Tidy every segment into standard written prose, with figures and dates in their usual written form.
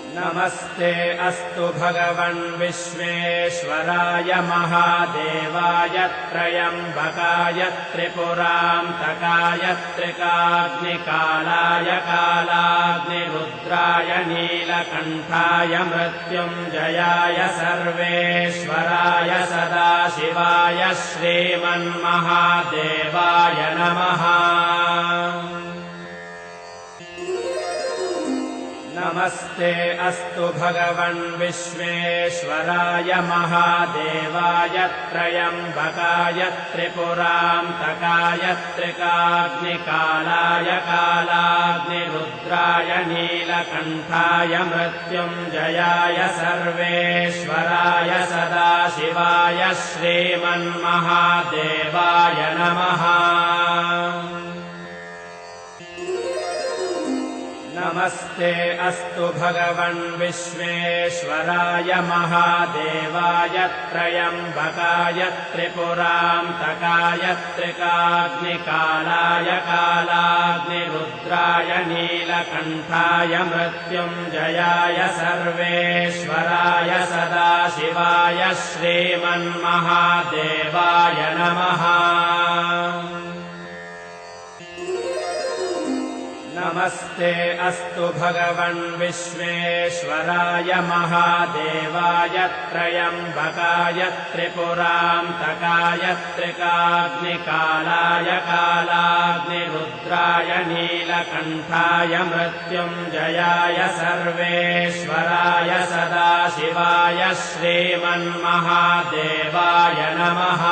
नमस्ते अस्तु भगवन् विश्वेश्वराय महादेवाय त्रयम्बकाय त्रिपुरान्तकाय त्रिकाग्निकालाय कालाग्निरुद्राय नीलकण्ठाय मृत्युञ्जयाय सर्वेश्वराय सदाशिवाय श्रीमन्महादेवाय नमः। नमस्ते अस्तु भगवन् विश्वेश्वराय महादेवाय त्रयम्बकाय त्रिपुरान्तकाय त्रिकाग्निकालाय कालाग्निरुद्राय नीलकण्ठाय मृत्युञ्जयाय सर्वेश्वराय सदाशिवाय श्रीमन्महादेवाय नमः। नमस्ते अस्तु भगवन् विश्वेश्वराय महादेवाय त्रयम्बकाय त्रिपुरान्तकाय त्रिकाग्निकालाय कालाग्निरुद्राय नीलकण्ठाय मृत्युञ्जयाय सर्वेश्वराय सदाशिवाय श्रीमन्महादेवाय नमः। नमस्ते अस्तु भगवन् विश्वेश्वराय महादेवाय त्रयम्बकाय त्रिपुरान्तकाय त्रिकाग्निकालाय कालाग्निरुद्राय नीलकण्ठाय मृत्युञ्जयाय सर्वेश्वराय सदाशिवाय श्रीमन्महादेवाय नमः।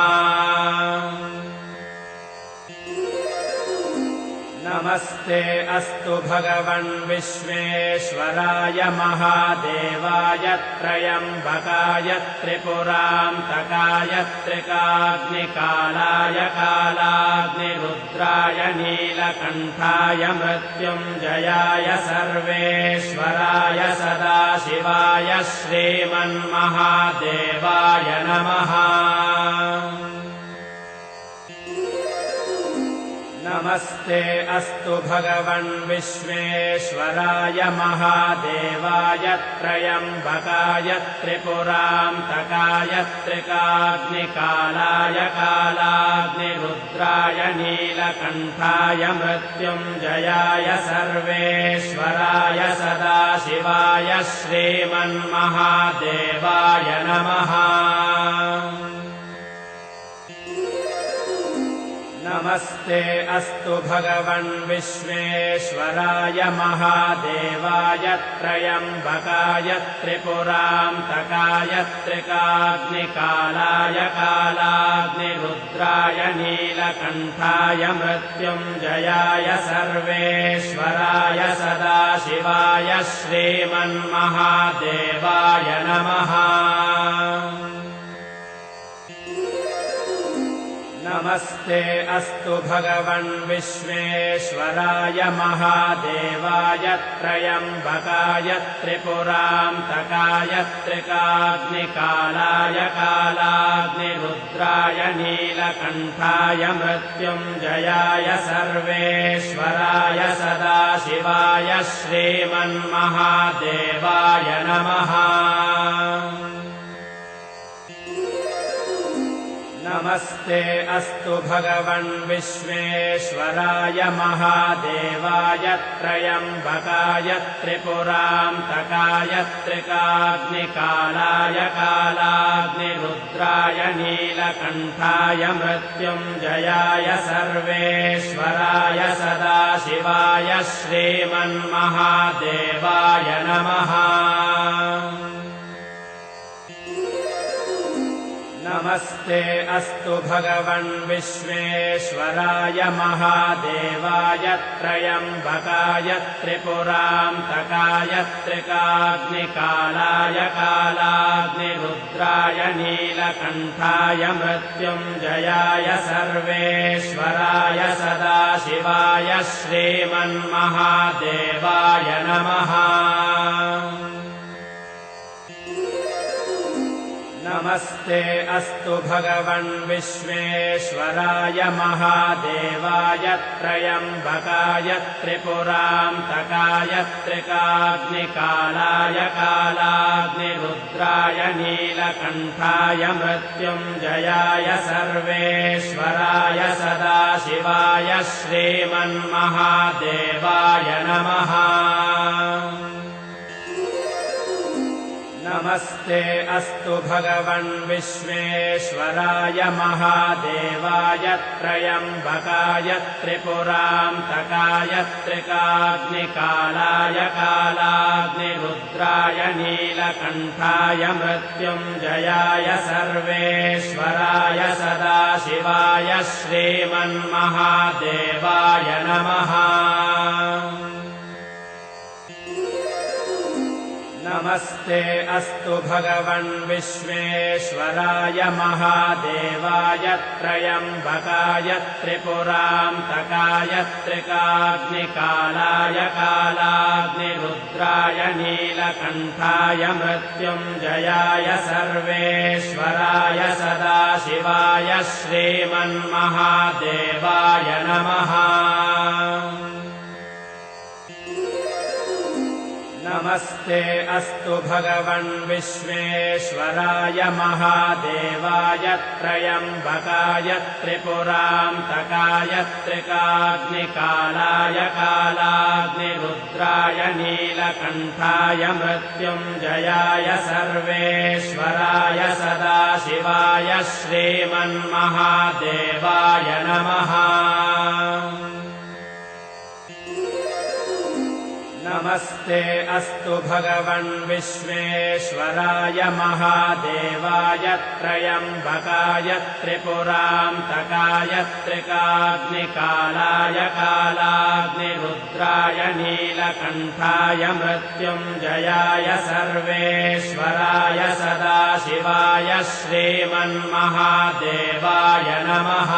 नमस्ते अस्तु भगवन् विश्वेश्वराय महादेवाय त्रयम्बकाय त्रिपुरान्तकाय त्रिकाग्निकालाय कालाग्निरुद्राय नीलकण्ठाय मृत्युञ्जयाय सर्वेश्वराय सदाशिवाय श्रीमन्महादेवाय नमः। नमस्ते अस्तु भगवन् विश्वेश्वराय महादेवाय त्रयम्बकाय त्रिपुरान्तकाय त्रिकाग्निकालाय कालाग्निरुद्राय नीलकण्ठाय मृत्युञ्जयाय सर्वेश्वराय सदाशिवाय श्रीमन्महादेवाय नमः। नमस्ते अस्तु भगवन् विश्वेश्वराय महादेवाय त्रयम्बकाय त्रिपुरान्तकाय त्रिकाग्निकालाय कालाग्निरुद्राय नीलकण्ठाय मृत्युञ्जयाय सर्वेश्वराय सदाशिवाय श्रीमन्महादेवाय नमः। नमस्ते अस्तु भगवन् विश्वेश्वराय महादेवाय त्रयम्बकाय त्रिपुरान्तकाय त्रिकाग्निकालाय कालाग्निरुद्राय नीलकण्ठाय मृत्युञ्जयाय सर्वेश्वराय सदाशिवाय श्रीमन्महादेवाय नमः। नमस्ते अस्तु भगवन् विश्वेश्वराय महादेवाय त्रयम्बकाय त्रिपुरान्तकाय त्रिकाग्निकालाय कालाग्निरुद्राय नीलकण्ठाय मृत्युञ्जयाय सर्वेश्वराय सदाशिवाय श्रीमन्महादेवाय नमः। नमस्ते अस्तु भगवन् विश्वेश्वराय महादेवाय त्रयम्बकाय त्रिपुरान्तकाय त्रिकाग्निकालाय कालाग्निरुद्राय नीलकण्ठाय मृत्युञ्जयाय सर्वेश्वराय सदाशिवाय श्रीमन्महादेवाय नमः। नमस्ते अस्तु भगवन् विश्वेश्वराय महादेवाय त्र्यम्बकाय त्रिपुरान्तकाय त्रिकाग्निकालाय कालाग्निरुद्राय नीलकण्ठाय मृत्युञ्जयाय सर्वेश्वराय सदाशिवाय श्रीमन्महादेवाय नमः। नमस्ते अस्तु भगवन् विश्वेश्वराय महादेवाय त्र्यम्बकाय त्रिपुरान्तकाय त्रिकाग्निकालाय कालाग्निरुद्राय नीलकण्ठाय मृत्युञ्जयाय सर्वेश्वराय सदाशिवाय श्रीमन्महादेवाय नमः। नमस्ते अस्तु भगवन् विश्वेश्वराय महादेवाय त्र्यम्बकाय त्रिपुरान्तकाय त्रिकाग्निकालाय कालाग्निरुद्राय नीलकण्ठाय मृत्युञ्जयाय सर्वेश्वराय सदाशिवाय श्रीमन्महादेवाय नमः। नमस्ते अस्तु भगवन् विश्वेश्वराय महादेवाय त्र्यम्बकाय त्रिपुरान्तकाय त्रिकाग्निकालाय कालाग्निरुद्राय नीलकण्ठाय मृत्युञ्जयाय सर्वेश्वराय सदाशिवाय श्रीमन्महादेवाय नमः। नमस्ते अस्तु भगवन् विश्वेश्वराय महादेवाय त्र्यम्बकाय त्रिपुरान्तकाय त्रिकाग्निकालाय कालाग्निरुद्राय नीलकण्ठाय मृत्युञ्जयाय सर्वेश्वराय सदाशिवाय श्रीमन्महादेवाय नमः।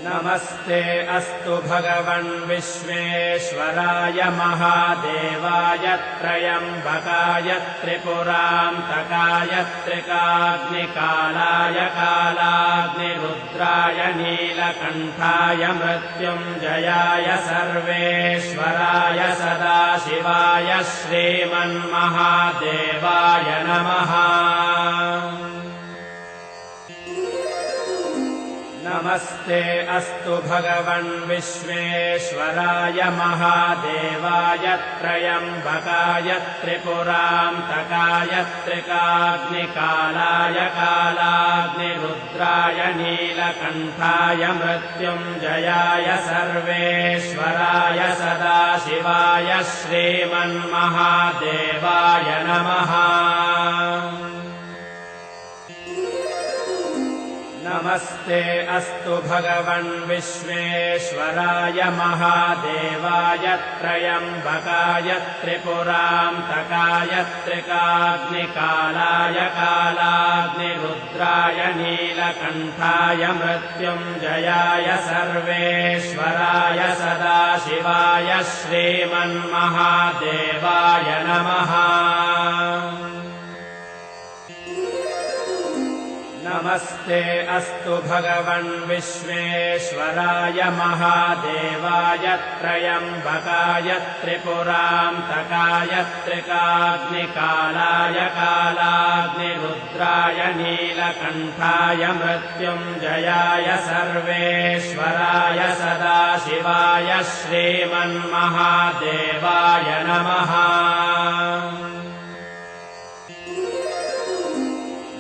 नमस्ते अस्तु भगवन् विश्वेश्वराय महादेवाय त्र्यम्बकाय त्रिपुरान्तकाय त्रिकाग्निकालाय कालाग्निरुद्राय नीलकण्ठाय मृत्युञ्जयाय सर्वेश्वराय सदाशिवाय श्रीमन्महादेवाय नमः। नमस्ते अस्तु भगवन् विश्वेश्वराय महादेवाय त्र्यम्बकाय त्रिपुरान्तकाय त्रिकाग्निकालाय कालाग्निरुद्राय नीलकण्ठाय मृत्युञ्जयाय सर्वेश्वराय सदाशिवाय श्रीमन्महादेवाय नमः। नमस्ते अस्तु भगवन् विश्वेश्वराय महादेवाय त्र्यम्बकाय त्रिपुरान्तकाय त्रिकाग्निकालाय कालाग्निरुद्राय नीलकण्ठाय मृत्युञ्जयाय सर्वेश्वराय सदाशिवाय श्रीमन्महादेवाय नमः। नमस्ते अस्तु भगवन् विश्वेश्वराय महादेवाय त्र्यम्बकाय त्रिपुरान्तकाय त्रिकाग्निकालाय कालाग्निरुद्राय नीलकण्ठाय मृत्युञ्जयाय सर्वेश्वराय सदाशिवाय श्रीमन्महादेवाय नमः।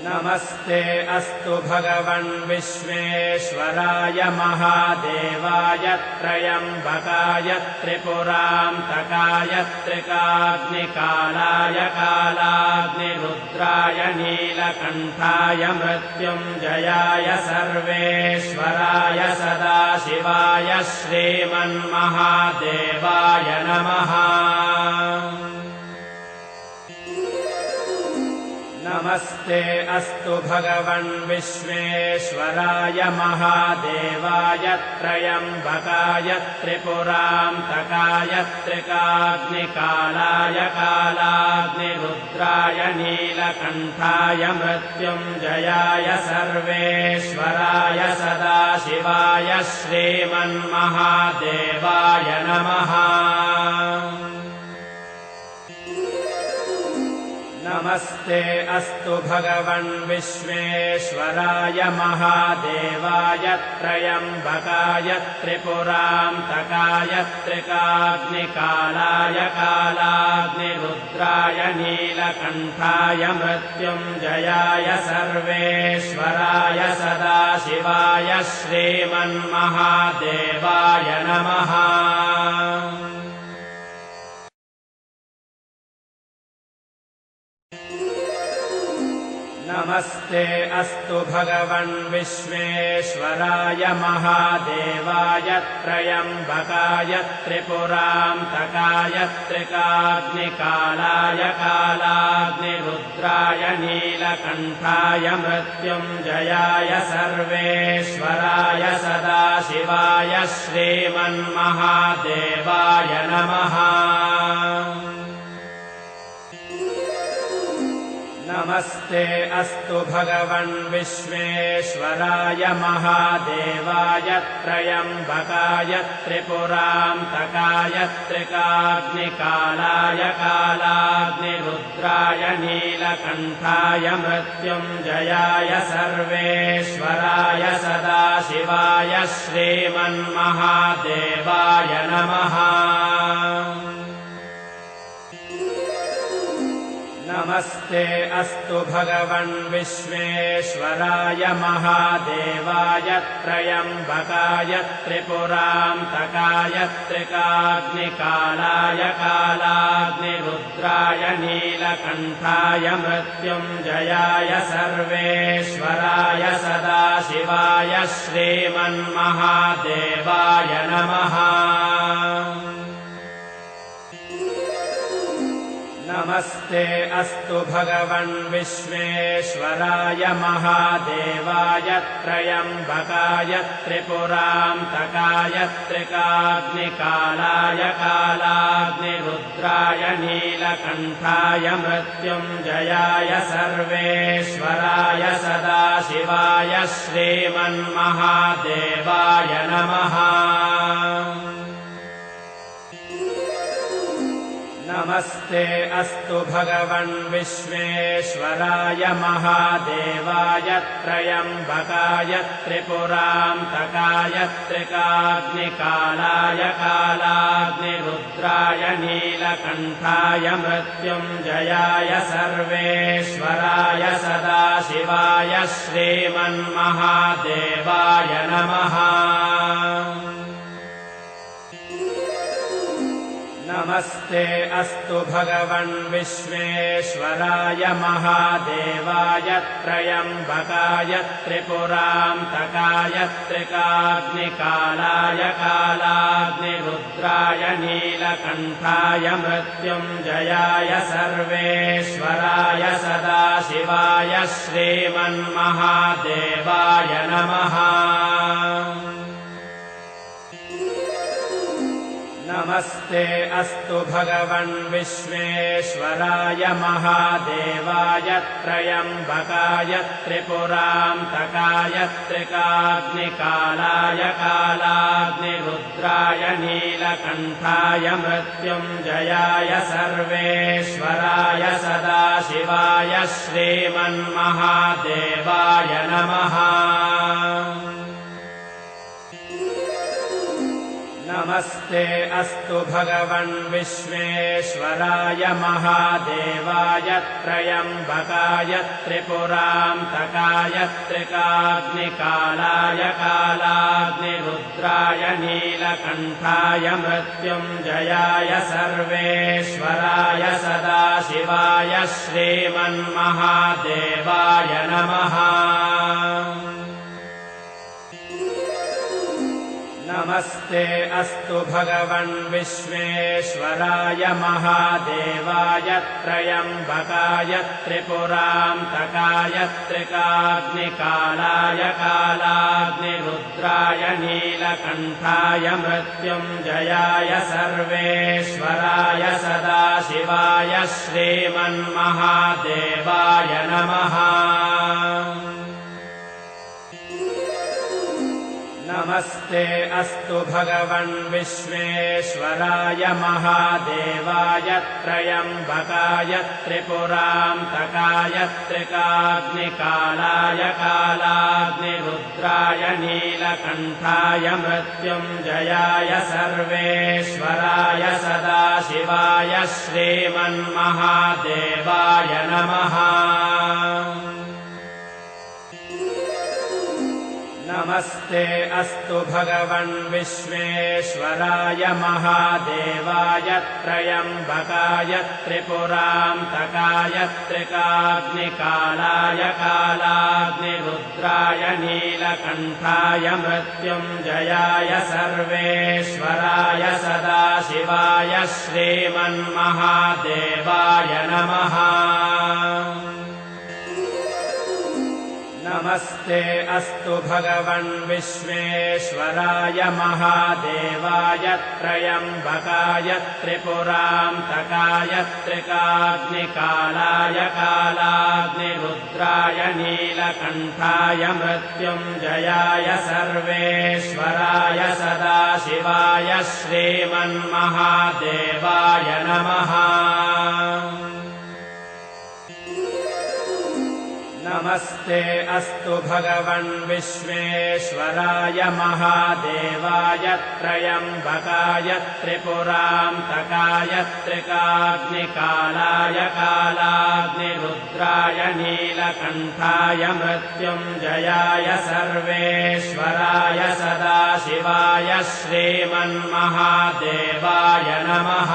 नमस्ते अस्तु भगवन् विश्वेश्वराय महादेवाय त्र्यम्बकाय त्रिपुरान्तकाय त्रिकाग्निकालाय कालाग्निरुद्राय नीलकण्ठाय मृत्युञ्जयाय सर्वेश्वराय सदाशिवाय श्रीमन्महादेवाय नमः। नमस्ते अस्तु भगवन् विश्वेश्वराय महादेवाय त्रयम्बकाय त्रिपुरान्तकाय त्रिकाग्निकालाय कालाग्निरुद्राय नीलकण्ठाय मृत्युञ्जयाय सर्वेश्वराय सदाशिवाय श्रीमन्महादेवाय नमः। नमस्ते अस्तु भगवन् विश्वेश्वराय महादेवाय त्रयम्बकाय त्रिपुरान्तकाय त्रिकाग्निकालाय कालाग्निरुद्राय नीलकण्ठाय मृत्युञ्जयाय सर्वेश्वराय सदाशिवाय श्रीमन्महादेवाय नमः। नमस्ते अस्तु भगवन् विश्वेश्वराय महादेवाय त्रयम्बकाय त्रिपुरान्तकाय त्रिकाग्निकालाय कालाग्निरुद्राय नीलकण्ठाय मृत्युञ्जयाय सर्वेश्वराय सदाशिवाय श्रीमन्महादेवाय नमः। नमस्ते अस्तु भगवन् विश्वेश्वराय महादेवाय त्रयम्बकाय त्रिपुरान्तकाय त्रिकाग्निकालाय कालाग्निरुद्राय नीलकण्ठाय मृत्युञ्जयाय सर्वेश्वराय सदाशिवाय श्रीमन्महादेवाय नमः। नमस्ते अस्तु भगवन् विश्वेश्वराय महादेवाय त्रयम्बकाय त्रिपुरान्तकाय त्रिकाग्निकालाय कालाग्निरुद्राय नीलकण्ठाय मृत्युञ्जयाय सर्वेश्वराय सदाशिवाय श्रीमन्महादेवाय नमः। नमस्ते अस्तु भगवन् विश्वेश्वराय महादेवाय त्रयम्बकाय त्रिपुरान्तकाय त्रिकाग्निकालाय कालाग्निरुद्राय नीलकण्ठाय मृत्युञ्जयाय सर्वेश्वराय सदाशिवाय श्रीमन्महादेवाय नमः। नमस्ते अस्तु भगवन् विश्वेश्वराय महादेवाय त्रयम्बकाय त्रिपुरान्तकाय त्रिकाग्निकालाय कालाग्निरुद्राय नीलकण्ठाय मृत्युञ्जयाय सर्वेश्वराय सदाशिवाय श्रीमन्महादेवाय नमः। नमस्ते अस्तु भगवन् विश्वेश्वराय महादेवाय त्रयम्बकाय त्रिपुरान्तकाय त्रिकाग्निकालाय कालाग्निरुद्राय नीलकण्ठाय मृत्युञ्जयाय सर्वेश्वराय सदाशिवाय श्रीमन्महादेवाय नमः। नमस्ते अस्तु भगवन् विश्वेश्वराय महादेवाय त्रयम्बकाय त्रिपुरान्तकाय त्रिकाग्निकालाय कालाग्निरुद्राय नीलकण्ठाय मृत्युञ्जयाय सर्वेश्वराय सदाशिवाय श्रीमन्महादेवाय नमः। नमस्ते अस्तु भगवन् विश्वेश्वराय महादेवाय त्रयम्बकाय त्रिपुरान्तकाय त्रिकाग्निकालाय कालाग्निरुद्राय नीलकण्ठाय मृत्युञ्जयाय सर्वेश्वराय सदाशिवाय श्रीमन्महादेवाय नमः। नमस्ते अस्तु भगवन् विश्वेश्वराय महादेवाय त्रयम्बकाय त्रिपुरान्तकाय त्रिकाग्निकालाय कालाग्निरुद्राय नीलकण्ठाय मृत्युञ्जयाय सर्वेश्वराय सदाशिवाय श्रीमन्महादेवाय नमः। नमस्ते अस्तु भगवन् विश्वेश्वराय महादेवाय त्रयम्बकाय त्रिपुरान्तकाय त्रिकाग्निकालाय कालाग्निरुद्राय नीलकण्ठाय मृत्युञ्जयाय सर्वेश्वराय सदाशिवाय श्रीमन्महादेवाय नमः। नमस्ते अस्तु भगवन् विश्वेश्वराय महादेवाय त्रयम्बकाय त्रिपुरान्तकाय त्रिकाग्निकालाय कालाग्निरुद्राय नीलकण्ठाय मृत्युञ्जयाय सर्वेश्वराय सदाशिवाय श्रीमन्महादेवाय नमः। नमस्ते अस्तु भगवन् विश्वेश्वराय महादेवाय त्रयम्बकाय त्रिपुरान्तकाय त्रिकाग्निकालाय कालाग्निरुद्राय नीलकण्ठाय मृत्युञ्जयाय सर्वेश्वराय सदाशिवाय श्रीमन्महादेवाय नमः। नमस्ते अस्तु भगवन् विश्वेश्वराय महादेवाय त्रयम्बकाय त्रिपुरान्तकाय त्रिकाग्निकालाय कालाग्निरुद्राय नीलकण्ठाय मृत्युञ्जयाय सर्वेश्वराय सदाशिवाय श्रीमन्महादेवाय नमः।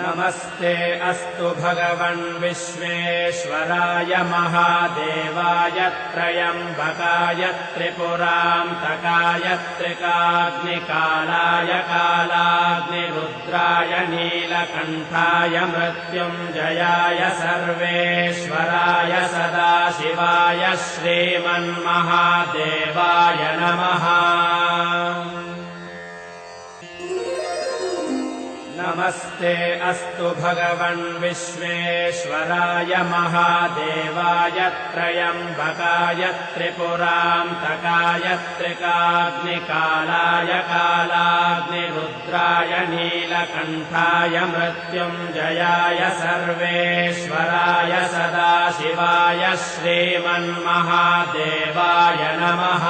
नमस्ते अस्तु भगवन् विश्वेश्वराय महादेवाय त्रयम्बकाय त्रिपुरान्तकाय त्रिकाग्निकालाय कालाग्निरुद्राय नीलकण्ठाय मृत्युञ्जयाय सर्वेश्वराय सदाशिवाय श्रीमन्महादेवाय नमः। नमस्ते अस्तु भगवन् विश्वेश्वराय महादेवाय त्रयम्बकाय त्रिपुरान्तकाय त्रिकाग्निकालाय कालाग्निरुद्राय नीलकण्ठाय मृत्युञ्जयाय सर्वेश्वराय सदाशिवाय श्रीमन्महादेवाय नमः।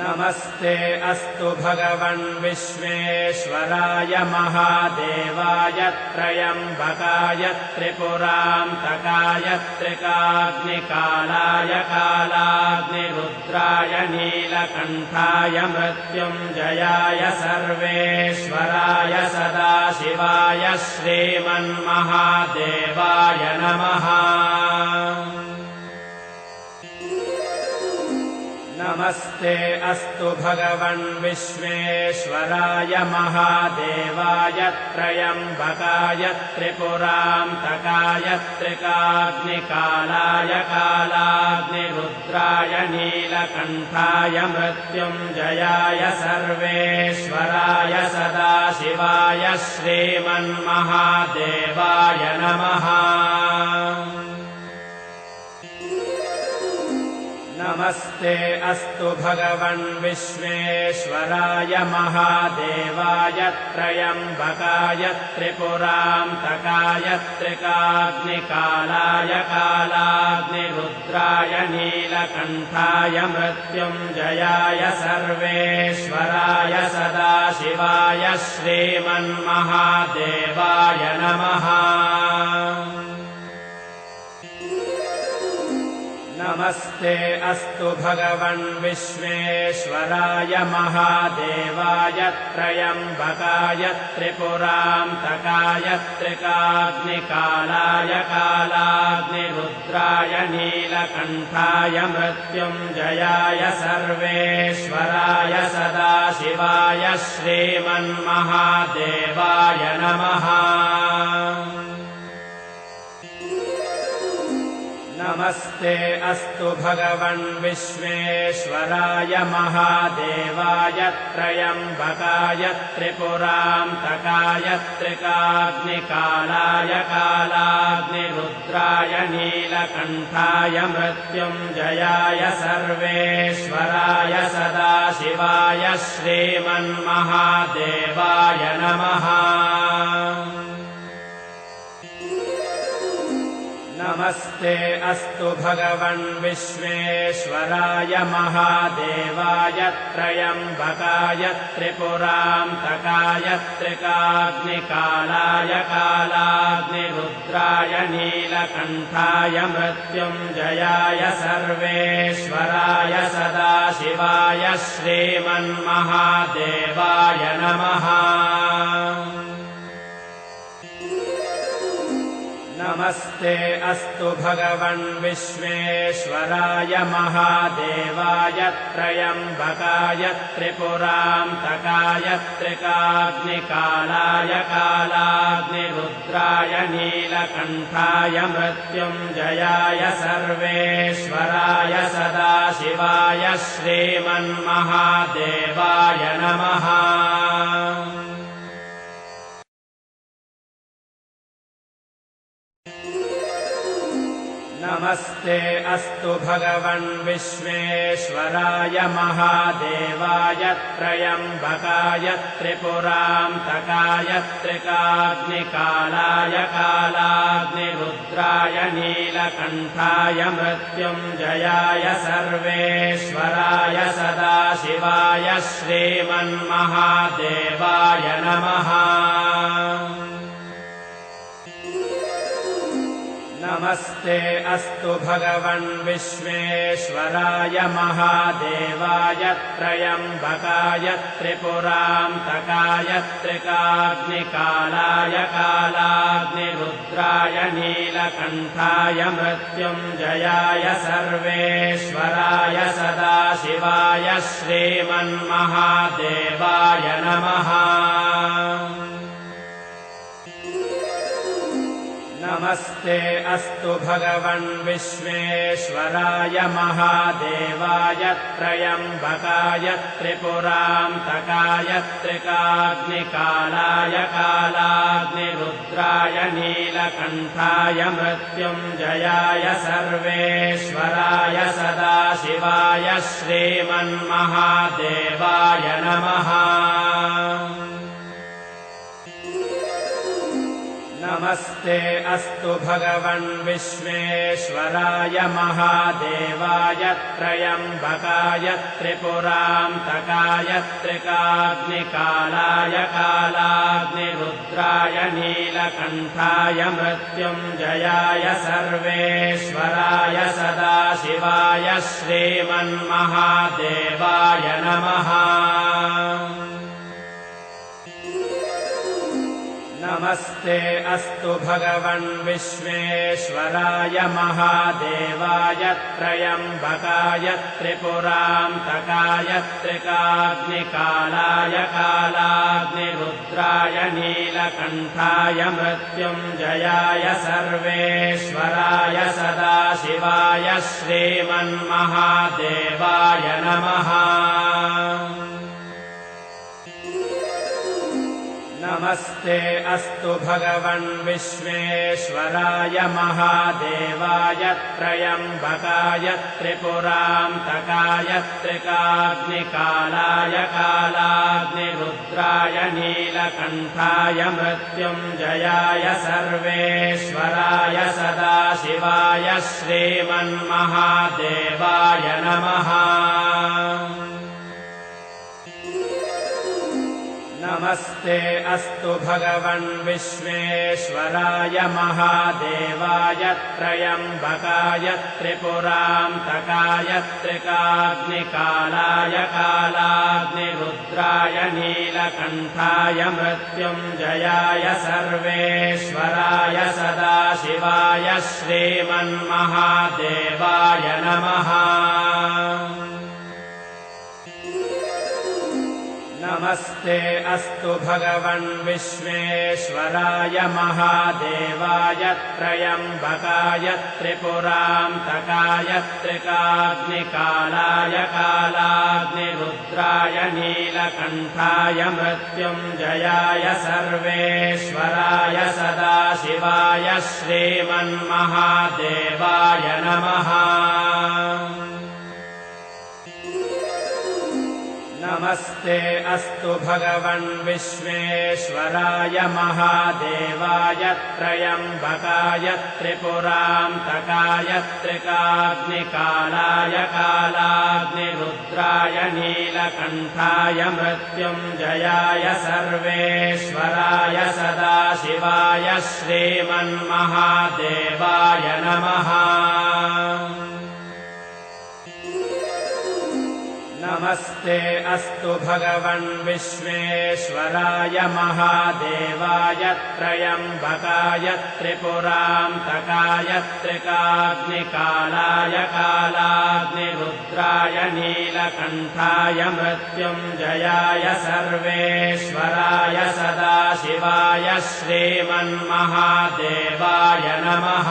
नमस्ते अस्तु भगवन् विश्वेश्वराय महादेवाय त्रयम्बकाय त्रिपुरान्तकाय त्रिकाग्निकालाय कालाग्निरुद्राय नीलकण्ठाय मृत्युञ्जयाय सर्वेश्वराय सदाशिवाय श्रीमन्महादेवाय नमः। नमस्ते अस्तु भगवन् विश्वेश्वराय महादेवाय त्रयम्बकाय त्रिपुरान्तकाय त्रिकाग्निकालाय कालाग्निरुद्राय नीलकण्ठाय मृत्युञ्जयाय सर्वेश्वराय सदाशिवाय श्रीमन्महादेवाय नमः। नमस्ते अस्तु भगवन् विश्वेश्वराय महादेवाय त्रयम्बकाय त्रिपुरान्तकाय त्रिकाग्निकालाय कालाग्निरुद्राय नीलकण्ठाय मृत्युञ्जयाय सर्वेश्वराय सदाशिवाय श्रीमन्महादेवाय नमः। नमस्ते अस्तु भगवन् विश्वेश्वराय महादेवाय त्रयम्बकाय त्रिपुरान्तकाय त्रिकाग्निकालाय कालाग्निरुद्राय नीलकण्ठाय मृत्युञ्जयाय सर्वेश्वराय सदाशिवाय श्रीमन्महादेवाय नमः। नमस्ते अस्तु भगवन् विश्वेश्वराय महादेवाय त्रयम्बकाय त्रिपुरान्तकाय त्रिकाग्निकालाय कालाग्निरुद्राय नीलकण्ठाय मृत्युञ्जयाय सर्वेश्वराय सदाशिवाय श्रीमन्महादेवाय नमः। नमस्ते अस्तु भगवन् विश्वेश्वराय महादेवाय त्रयम्बकाय त्रिपुरान्तकाय त्रिकाग्निकालाय कालाग्निरुद्राय नीलकण्ठाय मृत्युञ्जयाय सर्वेश्वराय सदाशिवाय श्रीमन्महादेवाय नमः। नमस्ते अस्तु भगवन् विश्वेश्वराय महादेवाय त्रयम्बकाय त्रिपुरान्तकाय त्रिकाग्निकालाय कालाग्निरुद्राय नीलकण्ठाय मृत्युञ्जयाय सर्वेश्वराय सदाशिवाय श्रीमन्महादेवाय नमः। नमस्ते अस्तु भगवन् विश्वेश्वराय महादेवाय त्रयम्बकाय त्रिपुरान्तकाय त्रिकाग्निकालाय कालाग्निरुद्राय नीलकण्ठाय मृत्युञ्जयाय सर्वेश्वराय सदाशिवाय श्रीमन्महादेवाय नमः। नमस्ते अस्तु भगवन् विश्वेश्वराय महादेवाय त्रयम्बकाय त्रिपुरान्तकाय त्रिकाग्निकालाय कालाग्निरुद्राय नीलकण्ठाय मृत्युञ्जयाय सर्वेश्वराय सदाशिवाय श्रीमन्महादेवाय नमः। नमस्ते अस्तु भगवन् विश्वेश्वराय महादेवाय त्रयम्बकाय त्रिपुरान्तकाय त्रिकाग्निकालाय कालाग्निरुद्राय नीलकण्ठाय मृत्युञ्जयाय सर्वेश्वराय सदाशिवाय श्रीमन्महादेवाय नमः। नमस्ते अस्तु भगवन् विश्वेश्वराय महादेवाय त्रयम्बकाय त्रिपुरान्तकाय त्रिकाग्निकालाय कालाग्निरुद्राय नीलकण्ठाय मृत्युञ्जयाय सर्वेश्वराय सदाशिवाय श्रीमन्महादेवाय नमः। नमस्ते अस्तु भगवन् विश्वेश्वराय महादेवाय त्रयम्बकाय त्रिपुरान्तकाय त्रिकाग्निकालाय कालाग्निरुद्राय नीलकण्ठाय मृत्युञ्जयाय सर्वेश्वराय सदाशिवाय श्रीमन्महादेवाय नमः। नमस्ते अस्तु भगवन् विश्वेश्वराय महादेवाय त्रयम्बकाय त्रिपुरान्तकाय त्रिकाग्निकालाय कालाग्निरुद्राय नीलकण्ठाय मृत्युञ्जयाय सर्वेश्वराय सदाशिवाय श्रीमन्महादेवाय नमः। नमस्ते अस्तु भगवन् विश्वेश्वराय महादेवाय त्रयम्बकाय त्रिपुरान्तकाय त्रिकाग्निकालाय कालाग्निरुद्राय नीलकण्ठाय मृत्युञ्जयाय सर्वेश्वराय सदाशिवाय श्रीमन्महादेवाय नमः। नमस्ते अस्तु भगवन् विश्वेश्वराय महादेवाय त्रयम्बकाय त्रिपुरान्तकाय त्रिकाग्निकालाय कालाग्निरुद्राय नीलकण्ठाय मृत्युञ्जयाय सर्वेश्वराय सदाशिवाय श्रीमन्महादेवाय नमः। नमस्ते अस्तु भगवन् विश्वेश्वराय महादेवाय त्रयम्बकाय त्रिपुरान्तकाय त्रिकाग्निकालाय कालाग्निरुद्राय नीलकण्ठाय मृत्युञ्जयाय सर्वेश्वराय सदाशिवाय श्रीमन्महादेवाय नमः। नमस्ते अस्तु भगवन् विश्वेश्वराय महादेवाय त्रयम्बकाय त्रिपुरान्तकाय त्रिकाग्निकालाय कालाग्निरुद्राय नीलकण्ठाय मृत्युञ्जयाय सर्वेश्वराय सदाशिवाय श्रीमन्महादेवाय नमः।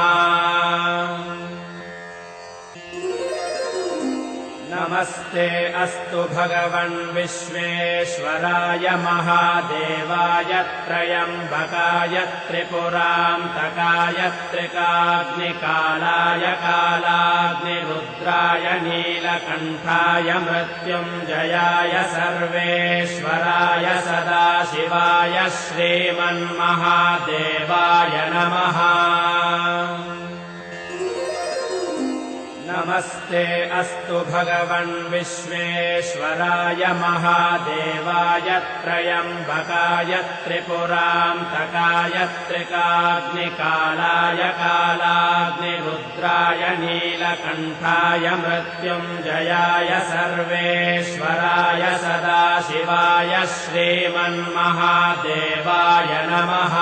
नमस्ते अस्तु भगवन् विश्वेश्वराय महादेवाय त्रयम्बकाय त्रिपुरान्तकाय त्रिकाग्निकालाय कालाग्निरुद्राय नीलकण्ठाय मृत्युञ्जयाय सर्वेश्वराय सदाशिवाय श्रीमन्महादेवाय नमः। नमस्ते अस्तु भगवन् विश्वेश्वराय महादेवाय त्रयम्बकाय त्रिपुरान्तकाय त्रिकाग्निकालाय कालाग्निरुद्राय नीलकण्ठाय मृत्युञ्जयाय सर्वेश्वराय सदाशिवाय श्रीमन्महादेवाय नमः।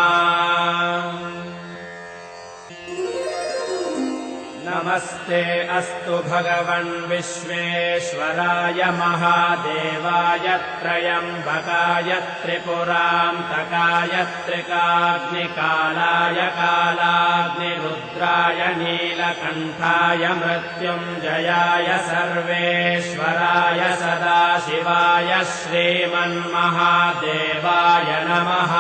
नमस्ते अस्तु भगवन् विश्वेश्वराय महादेवाय त्रयम्बकाय त्रिपुरान्तकाय त्रिकाग्निकालाय कालाग्निरुद्राय नीलकण्ठाय मृत्युञ्जयाय सर्वेश्वराय सदाशिवाय श्रीमन्महादेवाय नमः।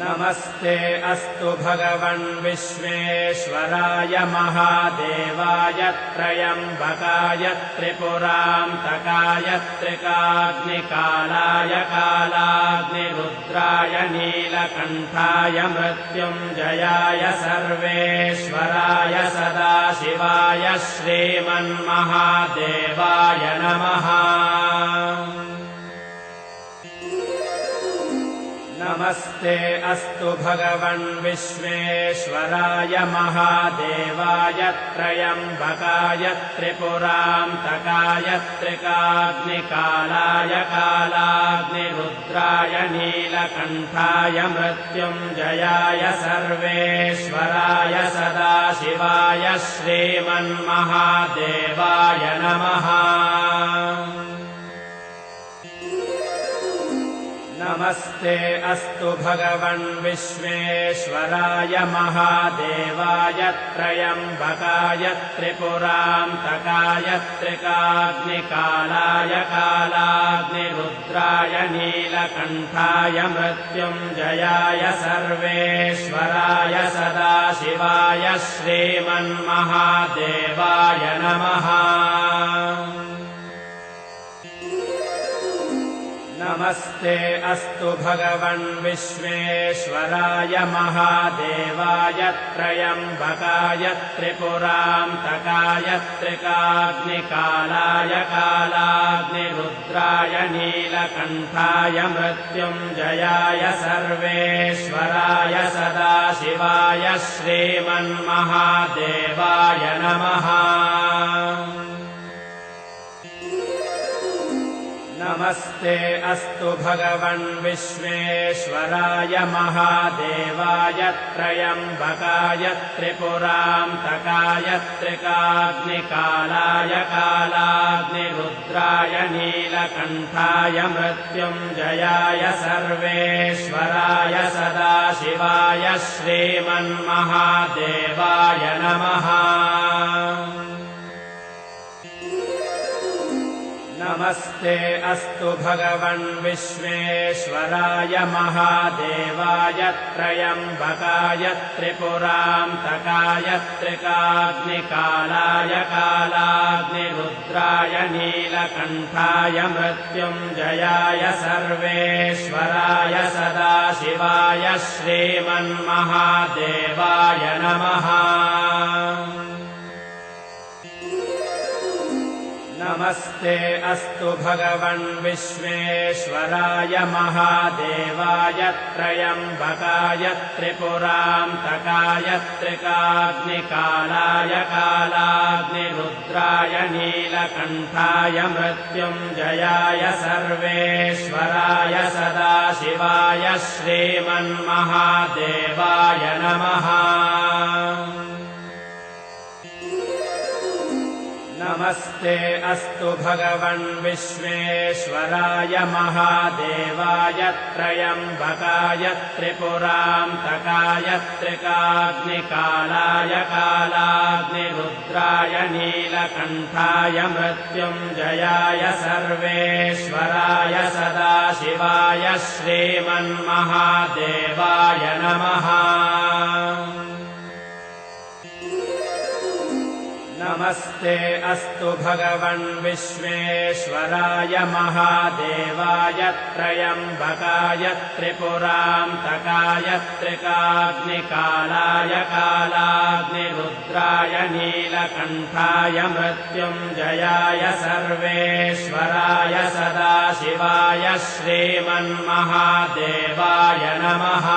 नमस्ते अस्तु भगवन् विश्वेश्वराय महादेवाय त्रयम्बकाय त्रिपुरान्तकाय त्रिकाग्निकालाय कालाग्निरुद्राय नीलकण्ठाय मृत्युञ्जयाय सर्वेश्वराय सदाशिवाय श्रीमन्महादेवाय नमः। नमस्ते अस्तु भगवन् विश्वेश्वराय महादेवाय त्रयम्बकाय त्रिपुरान्तकाय त्रिकाग्निकालाय कालाग्निरुद्राय नीलकण्ठाय मृत्युञ्जयाय सर्वेश्वराय सदाशिवाय श्रीमन्महादेवाय नमः। नमस्ते अस्तु भगवन् विश्वेश्वराय महादेवाय त्रयम्बकाय त्रिपुरान्तकाय त्रिकाग्निकालाय कालाग्निरुद्राय नीलकण्ठाय मृत्युञ्जयाय सर्वेश्वराय सदाशिवाय श्रीमन्महादेवाय नमः। नमस्ते अस्तु भगवन् विश्वेश्वराय महादेवाय त्रयम्बकाय त्रिपुरान्तकाय त्रिकाग्निकालाय कालाग्निरुद्राय नीलकण्ठाय मृत्युञ्जयाय सर्वेश्वराय सदाशिवाय श्रीमन्महादेवाय नमः। नमस्ते अस्तु भगवन् विश्वेश्वराय महादेवाय त्रयम्बकाय त्रिपुरान्तकाय त्रिकाग्निकालाय कालाग्निरुद्राय नीलकण्ठाय मृत्युञ्जयाय सर्वेश्वराय सदाशिवाय श्रीमन्महादेवाय नमः। नमस्ते अस्तु भगवन् विश्वेश्वराय महादेवाय त्रयम्बकाय त्रिपुरान्तकाय त्रिकाग्निकालाय कालाग्निरुद्राय नीलकण्ठाय मृत्युञ्जयाय सर्वेश्वराय सदाशिवाय श्रीमन्महादेवाय नमः। नमस्ते अस्तु भगवन् विश्वेश्वराय महादेवाय त्रयम्बकाय त्रिपुरान्तकाय त्रिकाग्निकालाय कालाग्निरुद्राय नीलकण्ठाय मृत्युञ्जयाय सर्वेश्वराय सदाशिवाय श्रीमन्महादेवाय नमः। नमस्ते अस्तु भगवन् विश्वेश्वराय महादेवाय त्रयम्बकाय त्रिपुरान्तकाय त्रिकाग्निकालाय कालाग्निरुद्राय नीलकण्ठाय मृत्युञ्जयाय सर्वेश्वराय सदाशिवाय श्रीमन्महादेवाय नमः। नमस्ते अस्तु भगवन् विश्वेश्वराय महादेवाय त्रयम्बकाय त्रिपुरान्तकाय त्रिकाग्निकालाय कालाग्निरुद्राय नीलकण्ठाय मृत्युञ्जयाय सर्वेश्वराय सदाशिवाय श्रीमन्महादेवाय नमः।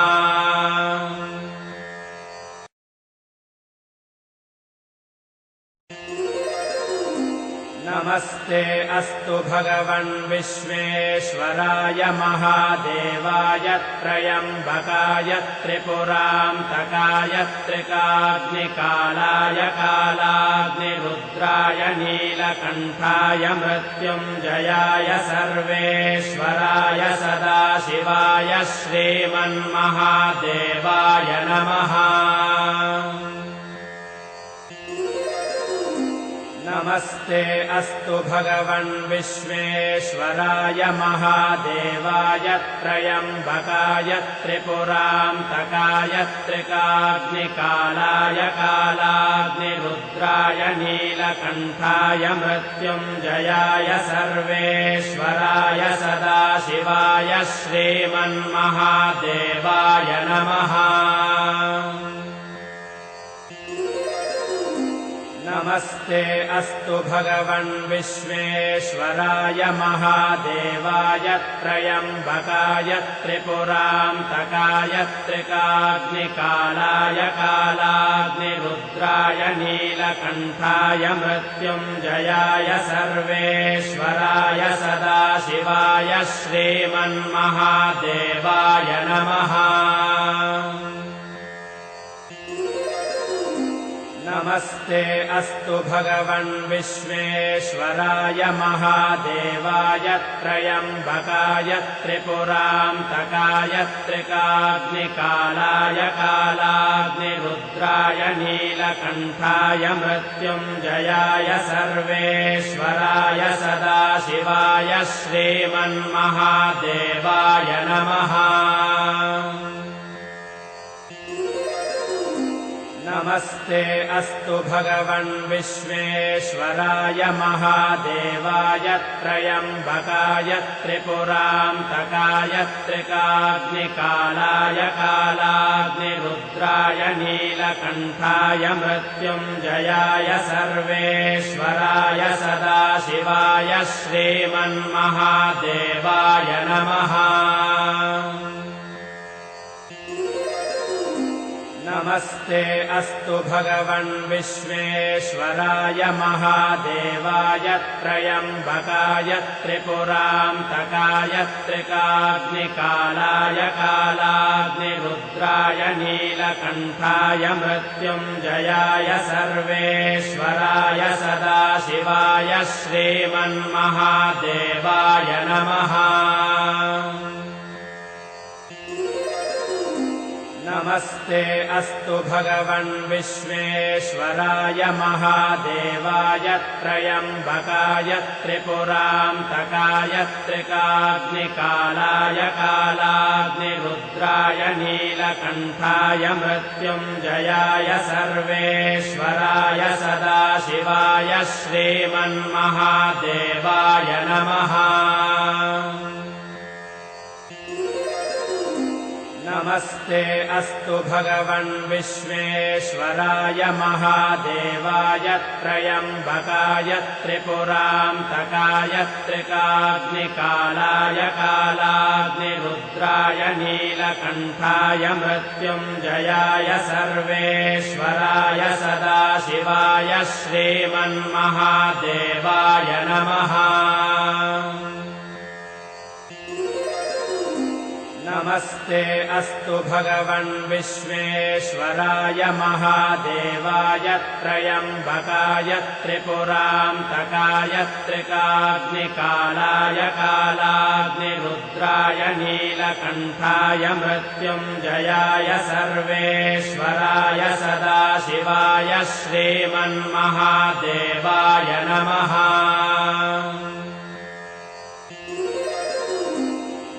नमस्ते अस्तु भगवन् विश्वेश्वराय महादेवाय त्रयम्बकाय त्रिपुरान्तकाय त्रिकाग्निकालाय कालाग्निरुद्राय नीलकण्ठाय मृत्युञ्जयाय सर्वेश्वराय सदाशिवाय श्रीमन्महादेवाय नमः। नमस्ते अस्तु भगवन् विश्वेश्वराय महादेवाय त्रयम्बकाय त्रिपुरान्तकाय त्रिकाग्निकालाय कालाग्निरुद्राय नीलकण्ठाय मृत्युञ्जयाय सर्वेश्वराय सदाशिवाय श्रीमन्महादेवाय नमः। नमस्ते अस्तु भगवन् विश्वेश्वराय महादेवाय त्रयम्बकाय त्रिपुरान्तकाय त्रिकाग्निकालाय कालाग्निरुद्राय नीलकण्ठाय मृत्युञ्जयाय सर्वेश्वराय सदाशिवाय श्रीमन्महादेवाय नमः। नमस्ते अस्तु भगवन् विश्वेश्वराय महादेवाय त्रयम्बकाय त्रिपुरान्तकाय त्रिकाग्निकालाय कालाग्निरुद्राय नीलकण्ठाय मृत्युञ्जयाय सर्वेश्वराय सदाशिवाय श्रीमन्महादेवाय नमः। नमस्ते अस्तु भगवन् विश्वेश्वराय महादेवाय त्रयम्बकाय त्रिपुरान्तकाय त्रिकाग्निकालाय कालाग्निरुद्राय नीलकण्ठाय मृत्युञ्जयाय सर्वेश्वराय सदाशिवाय श्रीमन्महादेवाय नमः। नमस्ते अस्तु भगवन् विश्वेश्वराय महादेवाय त्रयम्बकाय त्रिपुरान्तकाय त्रिकाग्निकालाय कालाग्निरुद्राय नीलकण्ठाय मृत्युञ्जयाय सर्वेश्वराय सदाशिवाय श्रीमन्महादेवाय नमः। नमस्ते अस्तु भगवन् विश्वेश्वराय महादेवाय त्रयम्बकाय त्रिपुरान्तकाय त्रिकाग्निकालाय कालाग्निरुद्राय नीलकण्ठाय मृत्युञ्जयाय सर्वेश्वराय सदाशिवाय श्रीमन्महादेवाय नमः। नमस्ते अस्तु भगवन् विश्वेश्वराय महादेवाय त्रयम्बकाय त्रिपुरान्तकाय त्रिकाग्निकालाय कालाग्निरुद्राय नीलकण्ठाय मृत्युञ्जयाय सर्वेश्वराय सदाशिवाय श्रीमन्महादेवाय नमः। नमस्ते अस्तु भगवन् विश्वेश्वराय महादेवाय त्रयम्बकाय त्रिपुरान्तकाय त्रिकाग्निकालाय कालाग्निरुद्राय नीलकण्ठाय मृत्युञ्जयाय सर्वेश्वराय सदाशिवाय श्रीमन्महादेवाय नमः।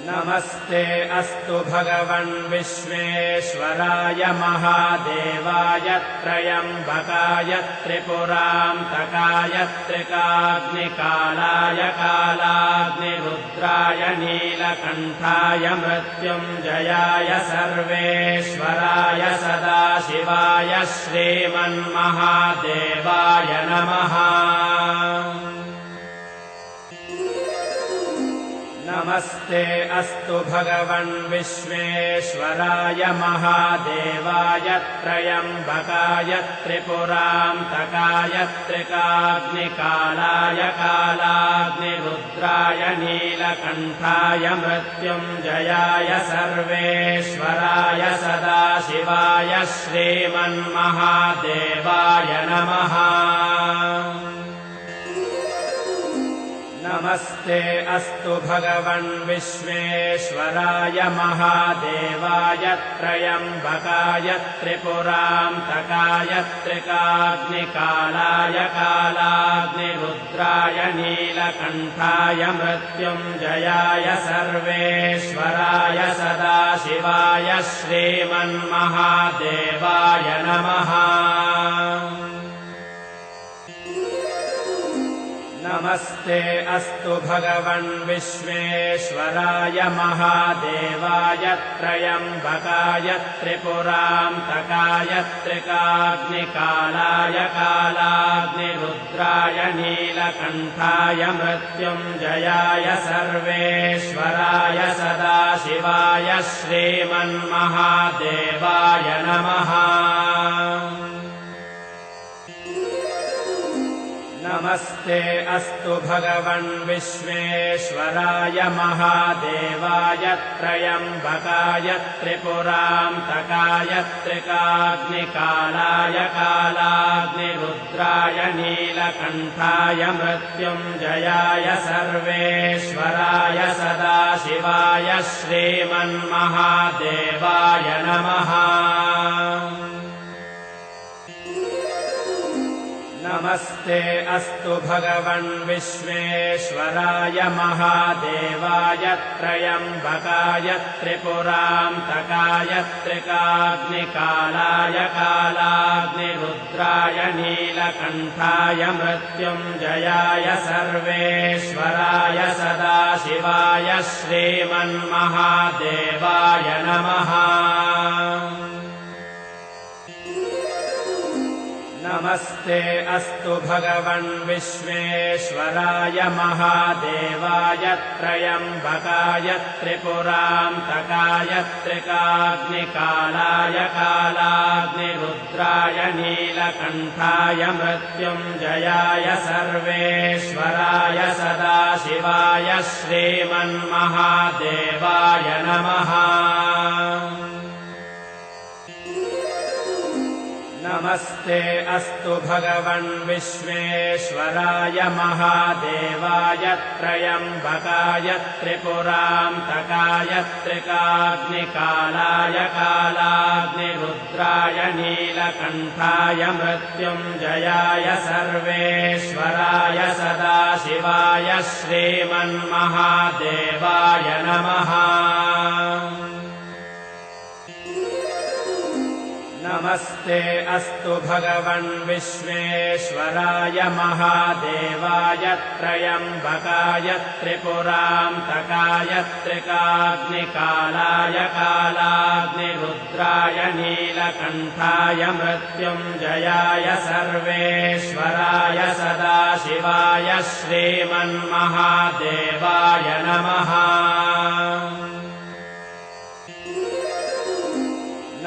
नमस्ते अस्तु भगवन् विश्वेश्वराय महादेवाय त्रयम्बकाय त्रिपुरान्तकाय त्रिकाग्निकालाय कालाग्निरुद्राय नीलकण्ठाय मृत्युञ्जयाय सर्वेश्वराय सदाशिवाय श्रीमन्महादेवाय नमः। नमस्ते अस्तु भगवन् विश्वेश्वराय महादेवाय त्रयम्बकाय त्रिपुरान्तकाय त्रिकाग्निकालाय कालाग्निरुद्राय नीलकण्ठाय मृत्युञ्जयाय सर्वेश्वराय सदाशिवाय श्रीमन्महादेवाय नमः। नमस्ते अस्तु भगवन् विश्वेश्वराय महादेवाय त्रयम्बकाय त्रिपुरान्तकाय त्रिकाग्निकालाय कालाग्निरुद्राय नीलकण्ठाय मृत्युञ्जयाय सर्वेश्वराय सदाशिवाय श्रीमन्महादेवाय नमः। नमस्ते अस्तु भगवन् विश्वेश्वराय महादेवाय त्रयम्बकाय त्रिपुरान्तकाय त्रिकाग्निकालाय कालाग्निरुद्राय नीलकण्ठाय मृत्युञ्जयाय सर्वेश्वराय सदाशिवाय श्रीमन्महादेवाय नमः। नमस्ते अस्तु भगवन् विश्वेश्वराय महादेवाय त्रयम्बकाय त्रिपुरान्तकाय त्रिकाग्निकालाय कालाग्निरुद्राय नीलकण्ठाय मृत्युञ्जयाय सर्वेश्वराय सदाशिवाय श्रीमन्महादेवाय नमः। नमस्ते अस्तु भगवन् विश्वेश्वराय महादेवाय त्रयम्बकाय त्रिपुरान्तकाय त्रिकाग्निकालाय कालाग्निरुद्राय नीलकण्ठाय मृत्युञ्जयाय सर्वेश्वराय सदाशिवाय श्रीमन्महादेवाय नमः। नमस्ते अस्तु भगवन् विश्वेश्वराय महादेवाय त्र्यम्बकाय त्रिपुरान्तकाय त्रिकाग्निकालाय कालाग्निरुद्राय नीलकण्ठाय मृत्युञ्जयाय सर्वेश्वराय सदाशिवाय श्रीमन्महादेवाय नमः। नमस्ते अस्तु भगवन् विश्वेश्वराय महादेवाय त्र्यम्बकाय त्रिपुरान्तकाय त्रिकाग्निकालाय कालाग्निरुद्राय नीलकण्ठाय मृत्युञ्जयाय सर्वेश्वराय सदाशिवाय श्रीमन्महादेवाय नमः। नमस्ते अस्तु भगवन् विश्वेश्वराय महादेवाय त्र्यम्बकाय त्रिपुरान्तकाय त्रिकाग्निकालाय कालाग्निरुद्राय नीलकण्ठाय मृत्युञ्जयाय सर्वेश्वराय सदाशिवाय श्रीमन्महादेवाय नमः।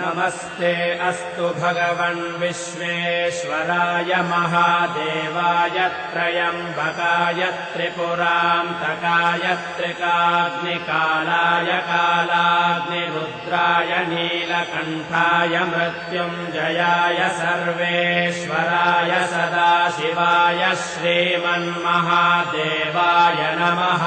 नमस्ते अस्तु भगवन् विश्वेश्वराय महादेवाय त्र्यम्बकाय त्रिपुरान्तकाय त्रिकाग्निकालाय कालाग्निरुद्राय नीलकण्ठाय मृत्युञ्जयाय सर्वेश्वराय सदाशिवाय श्रीमन्महादेवाय नमः।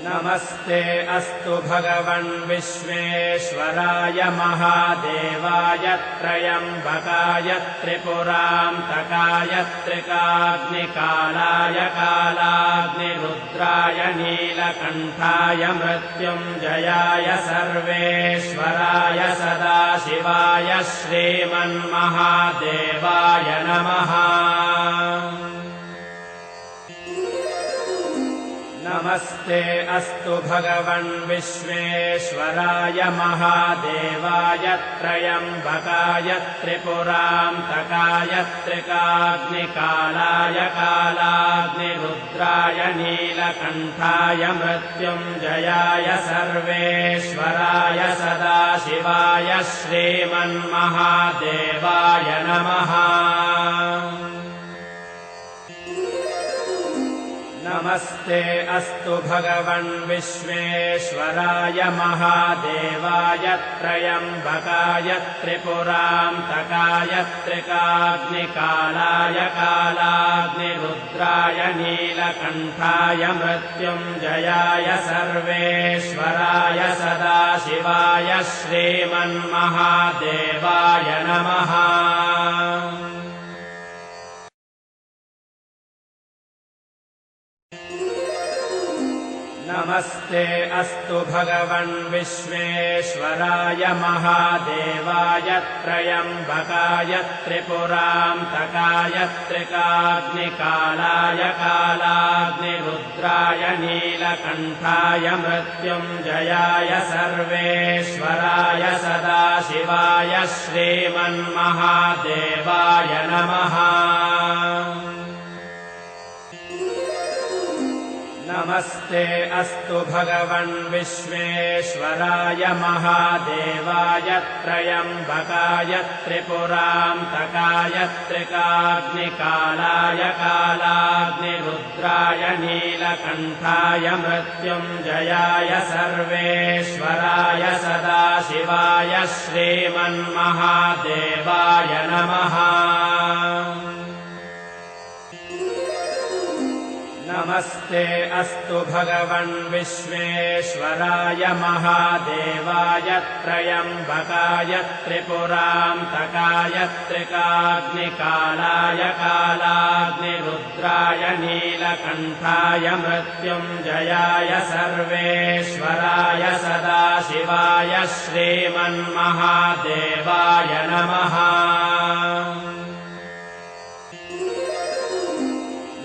नमस्ते अस्तु भगवन् विश्वेश्वराय महादेवाय त्र्यम्बकाय त्रिपुरान्तकाय त्रिकाग्निकालाय कालाग्निरुद्राय नीलकण्ठाय मृत्युञ्जयाय सर्वेश्वराय सदाशिवाय श्रीमन्महादेवाय नमः। नमस्ते अस्तु भगवन् विश्वेश्वराय महादेवाय त्र्यम्बकाय त्रिपुरान्तकाय त्रिकाग्निकालाय कालाग्निरुद्राय नीलकण्ठाय मृत्युञ्जयाय सर्वेश्वराय सदाशिवाय श्रीमन्महादेवाय नमः। नमस्ते अस्तु भगवन् विश्वेश्वराय महादेवाय त्र्यम्बकाय त्रिपुरान्तकाय त्रिकाग्निकालाय कालाग्निरुद्राय नीलकण्ठाय मृत्युञ्जयाय सर्वेश्वराय सदाशिवाय श्रीमन्महादेवाय नमः। नमस्ते अस्तु भगवन् विश्वेश्वराय महादेवाय त्र्यम्बकाय त्रिपुरान्तकाय त्रिकाग्निकालाय कालाग्निरुद्राय नीलकण्ठाय मृत्युञ्जयाय सर्वेश्वराय सदाशिवाय श्रीमन्महादेवाय नमः। नमस्ते अस्तु भगवन् विश्वेश्वराय महादेवाय त्र्यम्बकाय त्रिपुरान्तकाय त्रिकाग्निकालाय कालाग्निरुद्राय नीलकण्ठाय मृत्युञ्जयाय सर्वेश्वराय सदाशिवाय श्रीमन्महादेवाय नमः। नमस्ते अस्तु भगवन् विश्वेश्वराय महादेवाय त्र्यम्बकाय त्रिपुरान्तकाय त्रिकाग्निकालाय कालाग्निरुद्राय नीलकण्ठाय मृत्युञ्जयाय सर्वेश्वराय सदाशिवाय श्रीमन्महादेवाय नमः।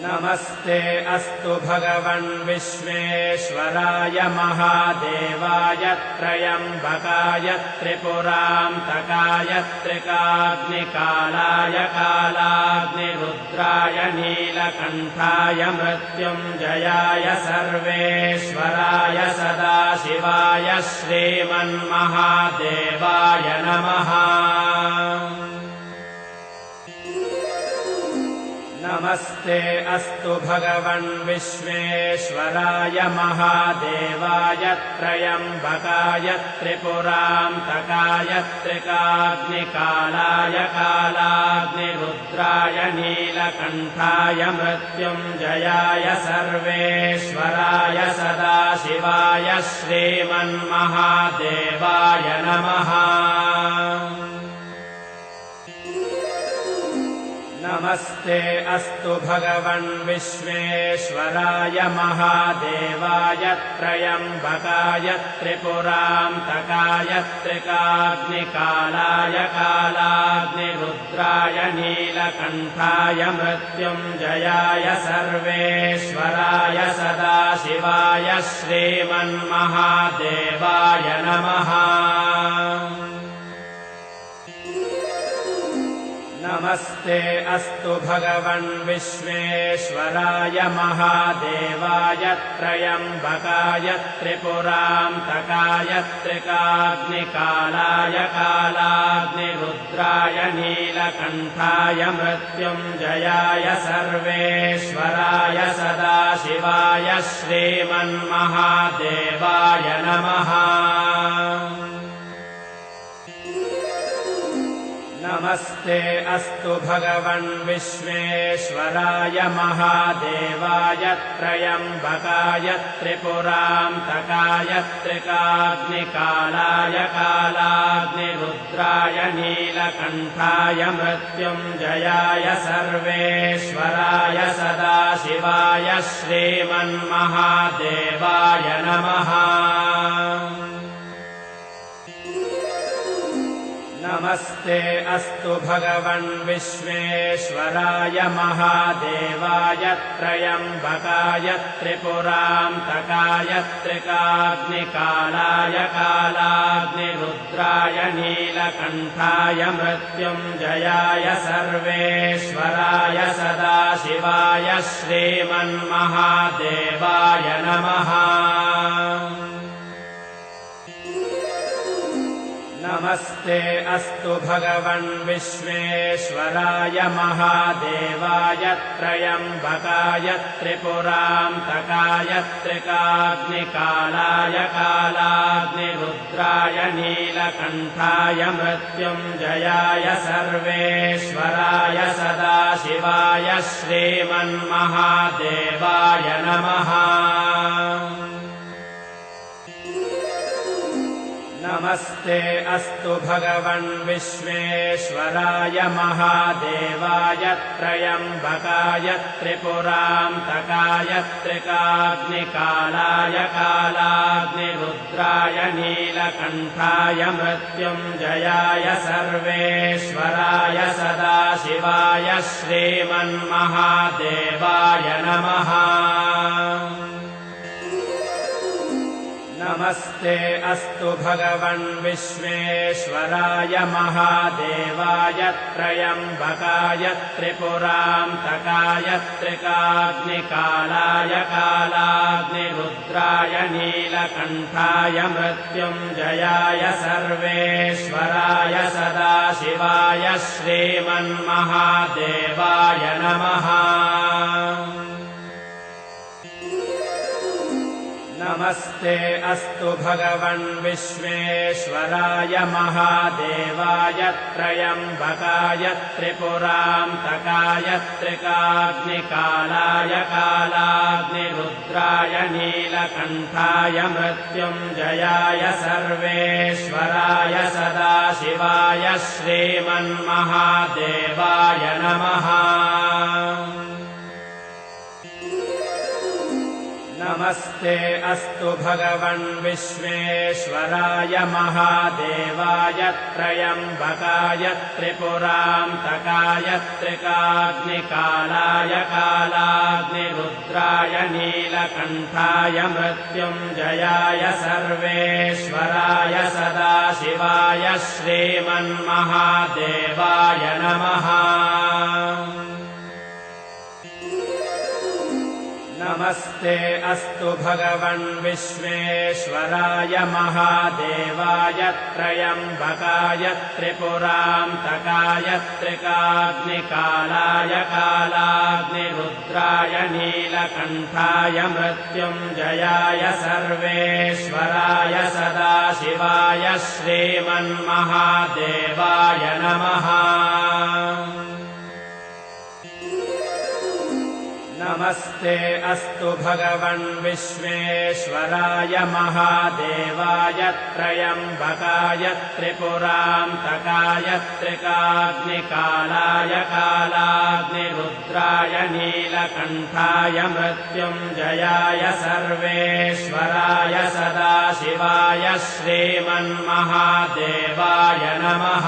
नमस्ते अस्तु भगवन् विश्वेश्वराय महादेवाय त्र्यम्बकाय त्रिपुरान्तकाय त्रिकाग्निकालाय कालाग्निरुद्राय नीलकण्ठाय मृत्युञ्जयाय सर्वेश्वराय सदाशिवाय श्रीमन्महादेवाय नमः। नमस्ते अस्तु भगवन् विश्वेश्वराय महादेवाय त्र्यम्बकाय त्रिपुरान्तकाय त्रिकाग्निकालाय कालाग्निरुद्राय नीलकण्ठाय मृत्युञ्जयाय सर्वेश्वराय सदाशिवाय श्रीमन्महादेवाय नमः। नमस्ते अस्तु भगवन् विश्वेश्वराय महादेवाय त्र्यम्बकाय त्रिपुरान्तकाय त्रिकाग्निकालाय कालाग्निरुद्राय नीलकण्ठाय मृत्युञ्जयाय सर्वेश्वराय सदाशिवाय श्रीमन्महादेवाय नमः। नमस्ते अस्तु भगवन् विश्वेश्वराय महादेवाय त्र्यम्बकाय त्रिपुरान्तकाय त्रिकाग्निकालाय कालाग्निरुद्राय नीलकण्ठाय मृत्युञ्जयाय सर्वेश्वराय सदाशिवाय श्रीमन्महादेवाय नमः। नमस्ते अस्तु भगवन् विश्वेश्वराय महादेवाय त्र्यम्बकाय त्रिपुरान्तकाय त्रिकाग्निकालाय कालाग्निरुद्राय नीलकण्ठाय मृत्युञ्जयाय सर्वेश्वराय सदाशिवाय श्रीमन्महादेवाय नमः। नमस्ते अस्तु भगवन् विश्वेश्वराय महादेवाय त्र्यम्बकाय त्रिपुरान्तकाय त्रिकाग्निकालाय कालाग्निरुद्राय नीलकण्ठाय मृत्युञ्जयाय सर्वेश्वराय सदाशिवाय श्रीमन्महादेवाय नमः। नमस्ते अस्तु भगवन् विश्वेश्वराय महादेवाय त्र्यम्बकाय त्रिपुरान्तकाय त्रिकाग्निकालाय कालाग्निरुद्राय नीलकण्ठाय मृत्युञ्जयाय सर्वेश्वराय सदाशिवाय श्रीमन्महादेवाय नमः। नमस्ते अस्तु भगवन् विश्वेश्वराय महादेवाय त्र्यम्बकाय त्रिपुरान्तकाय त्रिकाग्निकालाय कालाग्निरुद्राय नीलकण्ठाय मृत्युञ्जयाय सर्वेश्वराय सदाशिवाय श्रीमन्महादेवाय नमः। नमस्ते अस्तु भगवन् विश्वेश्वराय महादेवाय त्र्यम्बकाय त्रिपुरान्तकाय त्रिकाग्निकालाय कालाग्निरुद्राय नीलकण्ठाय मृत्युञ्जयाय सर्वेश्वराय सदाशिवाय श्रीमन्महादेवाय नमः। नमस्ते अस्तु भगवन् विश्वेश्वराय महादेवाय त्रयम्बकाय त्रिपुरान्तकाय त्रिकाग्निकालाय कालाग्निरुद्राय नीलकण्ठाय मृत्युञ्जयाय सर्वेश्वराय सदाशिवाय श्रीमन्महादेवाय नमः। नमस्ते अस्तु भगवन् विश्वेश्वराय महादेवाय त्रयम्बकाय त्रिपुरान्तकाय त्रिकाग्निकालाय कालाग्निरुद्राय नीलकण्ठाय मृत्युञ्जयाय सर्वेश्वराय सदाशिवाय श्रीमन्महादेवाय नमः। नमस्ते अस्तु भगवन् विश्वेश्वराय महादेवाय त्रयम्बकाय त्रिपुरान्तकाय त्रिकाग्निकालाय कालाग्निरुद्राय नीलकण्ठाय मृत्युञ्जयाय सर्वेश्वराय सदाशिवाय श्रीमन्महादेवाय नमः। नमस्ते अस्तु भगवन् विश्वेश्वराय महादेवाय त्रयम्बकाय त्रिपुरान्तकाय त्रिकाग्निकालाय कालाग्निरुद्राय नीलकण्ठाय मृत्युञ्जयाय सर्वेश्वराय सदाशिवाय श्रीमन्महादेवाय नमः।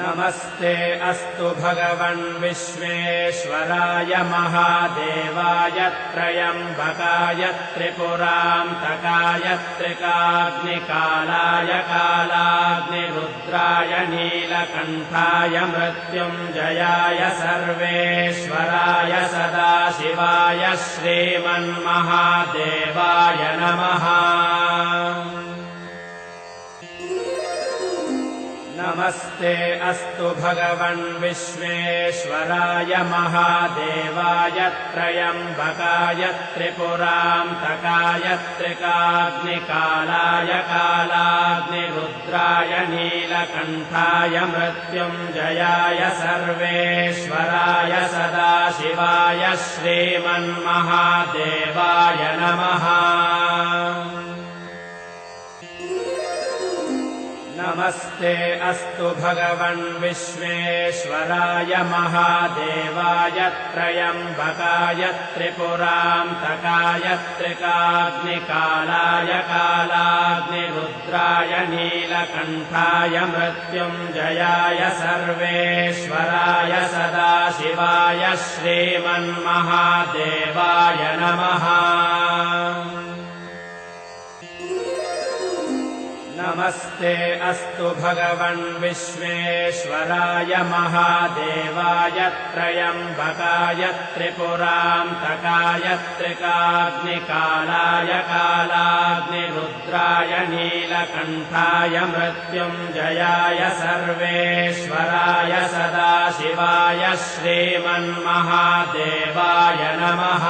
नमस्ते अस्तु भगवन् विश्वेश्वराय महादेवाय त्रयम्बकाय त्रिपुरान्तकाय त्रिकाग्निकालाय कालाग्निरुद्राय नीलकण्ठाय मृत्युञ्जयाय सर्वेश्वराय सदाशिवाय श्रीमन्महादेवाय नमः। नमस्ते अस्तु भगवन् विश्वेश्वराय महादेवाय त्रयम्बकाय त्रिपुरान्तकाय त्रिकाग्निकालाय कालाग्निरुद्राय नीलकण्ठाय मृत्युञ्जयाय सर्वेश्वराय सदाशिवाय श्रीमन्महादेवाय नमः। नमस्ते अस्तु भगवन् विश्वेश्वराय महादेवाय त्रयम्बकाय त्रिपुरान्तकाय त्रिकाग्निकालाय कालाग्निरुद्राय नीलकण्ठाय मृत्युञ्जयाय सर्वेश्वराय सदाशिवाय श्रीमन्महादेवाय नमः। नमस्ते अस्तु भगवन् विश्वेश्वराय महादेवाय त्रयम्बकाय त्रिपुरान्तकाय त्रिकाग्निकालाय कालाग्निरुद्राय नीलकण्ठाय मृत्युञ्जयाय सर्वेश्वराय सदाशिवाय श्रीमन्महादेवाय नमः।